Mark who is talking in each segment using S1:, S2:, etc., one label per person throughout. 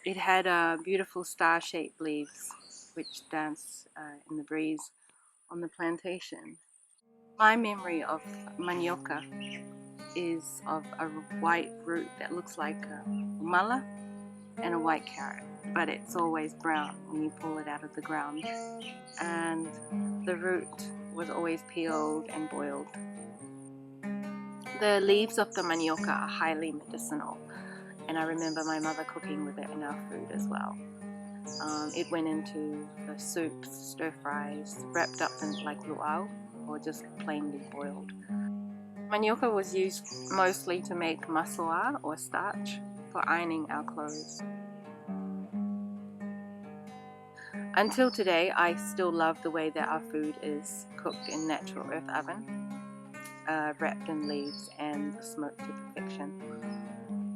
S1: It had beautiful star-shaped leaves which dance in the breeze on the plantation. My memory of manioka is of a white root that looks like a umala and a white carrot, but it's always brown when you pull it out of the ground. And the root was always peeled and boiled. The leaves of the manioka are highly medicinal, and I remember my mother cooking with it in our food as well. It went into the soups, stir fries, wrapped up in like luau, or just plainly boiled. Manioka was used mostly to make masoa or starch for ironing our clothes. Until today, I still love the way that our food is cooked in natural earth oven, wrapped in leaves and smoked to perfection.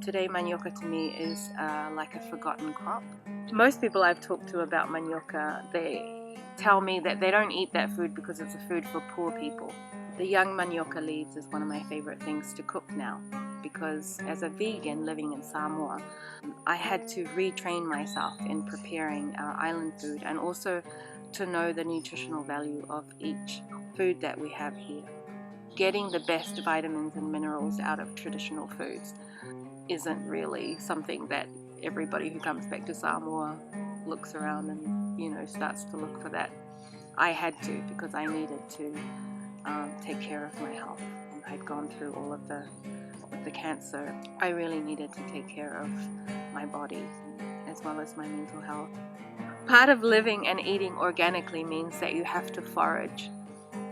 S1: Today, manioka to me is like a forgotten crop. Most people I've talked to about manioka, they tell me that they don't eat that food because it's a food for poor people. The young manioka leaves is one of my favorite things to cook now, because as a vegan living in Samoa, I had to retrain myself in preparing our island food and also to know the nutritional value of each food that we have here. Getting the best vitamins and minerals out of traditional foods isn't really something that everybody who comes back to Samoa looks around and, you know, starts to look for that. I had to, because I needed to take care of my health. I'd gone through all of the cancer. I really needed to take care of my body as well as my mental health. Part of living and eating organically means that you have to forage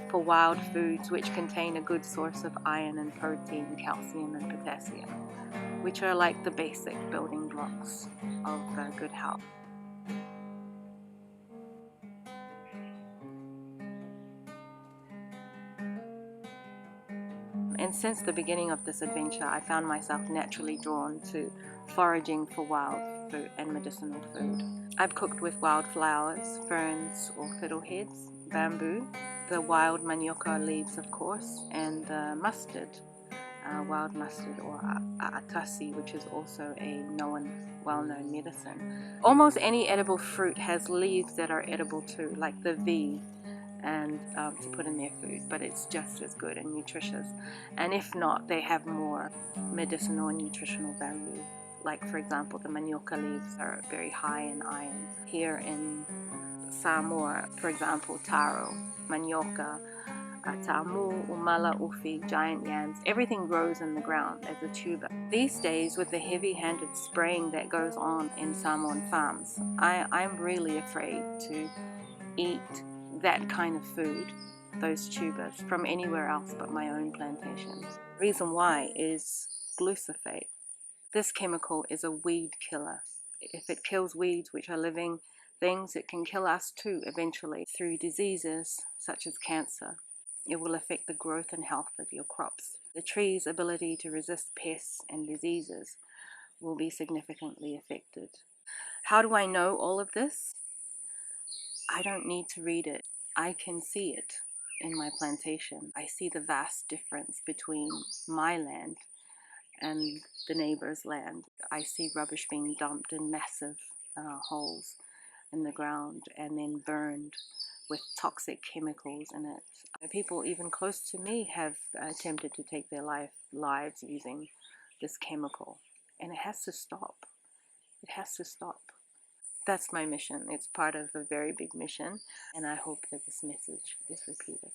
S1: for wild foods which contain a good source of iron and protein, calcium and potassium, which are like the basic building blocks of good health. And since the beginning of this adventure, I found myself naturally drawn to foraging for wild fruit and medicinal food. I've cooked with wildflowers, ferns or fiddleheads, bamboo, the wild manioka leaves of course, and mustard, wild mustard or atasi, which is also a well-known medicine. Almost any edible fruit has leaves that are edible too, like the V, and to put in their food, but it's just as good and nutritious. And if not, they have more medicinal and nutritional value. Like for example, the manioka leaves are very high in iron. Here in Samoa, for example, taro, manioka, tamu, umala, ufi, giant yams, everything grows in the ground as a tuber. These days, with the heavy-handed spraying that goes on in Samoan farms, I'm really afraid to eat that kind of food, those tubers, from anywhere else but my own plantations. Reason why is glyphosate. This chemical is a weed killer. If it kills weeds, which are living things, it can kill us too eventually through diseases such as cancer. It will affect the growth and health of your crops. The tree's ability to resist pests and diseases will be significantly affected. How do I know all of this? I don't need to read it. I can see it in my plantation. I see the vast difference between my land and the neighbor's land. I see rubbish being dumped in massive holes in the ground and then burned with toxic chemicals in it. People even close to me have attempted to take their lives using this chemical, and it has to stop. It has to stop. That's my mission. It's part of a very big mission, and I hope that this message is repeated.